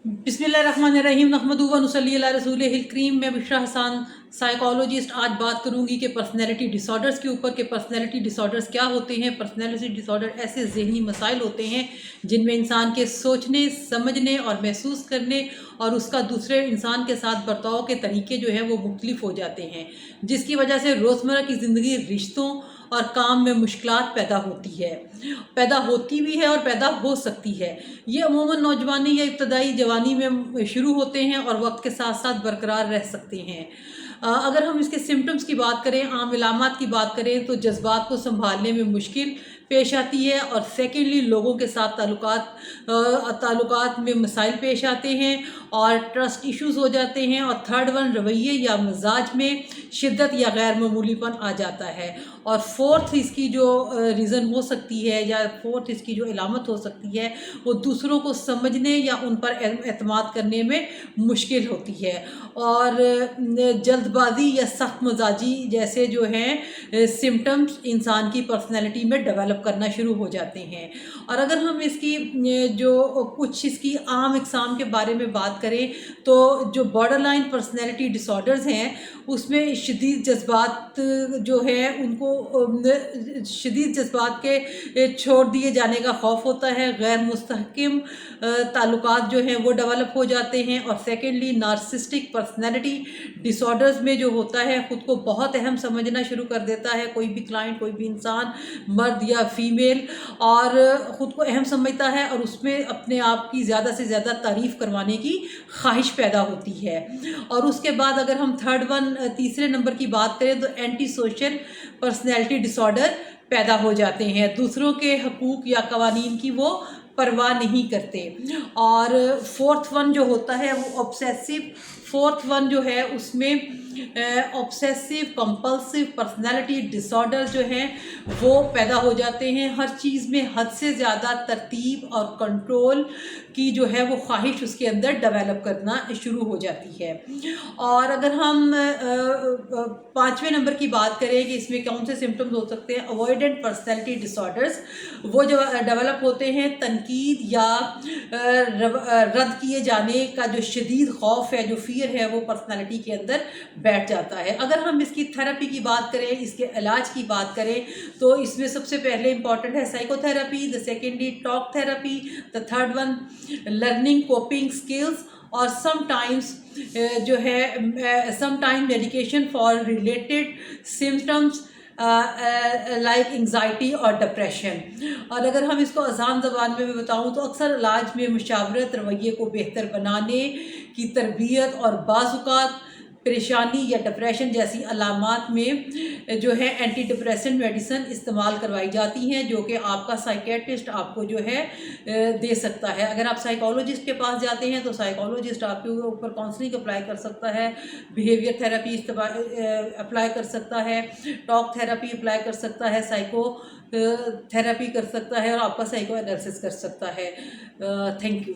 बिस्मिल्लाहिर्रहमानिर्रहीम नहमदुहु व नुसल्ली अला रसूलिहिल करीम। मैं बिशरा हसन साइकोलॉजिस्ट आज बात करूंगी कि पर्सनैलिटी डिसऑर्डर्स के ऊपर, कि पर्सनैलिटी डिसऑर्डर्स क्या होते हैं। पर्सनैलिटी डिसऑर्डर ऐसे ज़हनी मसाइल होते हैं जिनमें इंसान के सोचने, समझने और महसूस करने और उसका दूसरे इंसान के साथ बर्ताव के तरीके जो हैं वो मुख्तलिफ हो जाते हैं, जिसकी वजह से रोज़मर्रा की ज़िंदगी, रिश्तों और काम में मुश्किलात पैदा होती भी है और पैदा हो सकती है। ये अमूमन नौजवानी या इब्तदाई जवानी में शुरू होते हैं और वक्त के साथ साथ बरकरार रह सकते हैं। अगर हम इसके सिम्टम्स की बात करें, आम इलामात की बात करें, तो जज्बात को संभालने में मुश्किल पेश आती है, और सेकेंडली लोगों के साथ ताल्लुकात में मसाइल पेश आते हैं और ट्रस्ट इश्यूज हो जाते हैं, और थर्ड वन रवैये या मिजाज में शिद्दत या गैर मामूलीपन आ जाता है, और फोर्थ इसकी जो रीज़न हो सकती है या फोर्थ इसकी जो इलामत हो सकती है वो दूसरों को समझने या उन पर एतमाद करने में मुश्किल होती है, और जल्दबाजी या सख्त मजाजी जैसे जो हैं सिम्टम्स इंसान की पर्सनैलिटी में डेवलप करना शुरू हो जाते हैं। और अगर हम इसकी जो कुछ इसकी आम इकसाम के बारे में बात करें, तो जो बॉर्डरलाइन पर्सनैलिटी डिसऑर्डर्स हैं उसमें शदीद जज्बात जो है उनको शदीद जज्बात के छोड़ दिए जाने का खौफ होता है, गैर मुस्तहकिम ताल्लुकात जो हैं वो डेवलप हो जाते हैं, और सेकेंडली नार्सिस्टिक पर्सनैलिटी डिसऑर्डर्स में जो होता है ख़ुद को बहुत अहम समझना शुरू कर देता है कोई भी क्लाइंट, कोई भी इंसान, मर्द या फीमेल, और ख़ुद को अहम समझता है और उसमें अपने आप की ज़्यादा से ज़्यादा तारीफ़ करवाने की ख्वाहिश पैदा होती है। और उसके बाद अगर हम तीसरे नंबर की बात करें तो एंटी सोशल पर्सनैलिटी डिसऑर्डर पैदा हो जाते हैं, दूसरों के हकूक़ या कवानीन की वो परवाह नहीं करते। और फोर्थ वन जो होता है वो फोर्थ वन जो है उसमें ऑब्सेसिव कंपल्सिव पर्सनैलिटी डिसऑर्डर जो हैं वो पैदा हो जाते हैं। हर चीज़ में हद से ज़्यादा तरतीब और कंट्रोल की जो है वो ख्वाहिश उसके अंदर डेवलप करना शुरू हो जाती है। और अगर हम पाँचवें नंबर की बात करें कि इसमें कौन से सिम्टम्स हो सकते हैं, अवॉइडेंट पर्सनैलिटी डिसऑर्डर्स वो जो डेवलप होते हैं तनकीद या रद्द किए जाने का जो शदीद खौफ है, जो फियर है, वो पर्सनैलिटी के अंदर बैठ जाता है। अगर हम इसकी थेरेपी की बात करें, इसके इलाज की बात करें, तो इसमें सबसे पहले इंपॉर्टेंट है psychotherapy, the secondly talk therapy, the third one learning coping skills, और समटाइम्स जो है sometime medication for related symptoms like anxiety और डिप्रेशन। और अगर हम इसको आसान ज़बान में बताऊँ तो अक्सर इलाज में मुशावरत, रवैये को बेहतर बनाने की तरबियत और बाज़ परेशानी या डिप्रेशन जैसी अलामात में जो है एंटी डिप्रेसेंट मेडिसिन इस्तेमाल करवाई जाती हैं, जो कि आपका साइकेट्रिस्ट आपको जो है दे सकता है। अगर आप साइकोलॉजिस्ट के पास जाते हैं तो साइकोलॉजिस्ट आपके ऊपर काउंसलिंग अप्लाई कर सकता है, बिहेवियर थेरेपी अप्लाई कर सकता है, टॉक थेरेपी अप्लाई कर सकता है, साइको थेरेपी कर सकता है, और आपका साइको एनालिसिस कर सकता है। Thank you.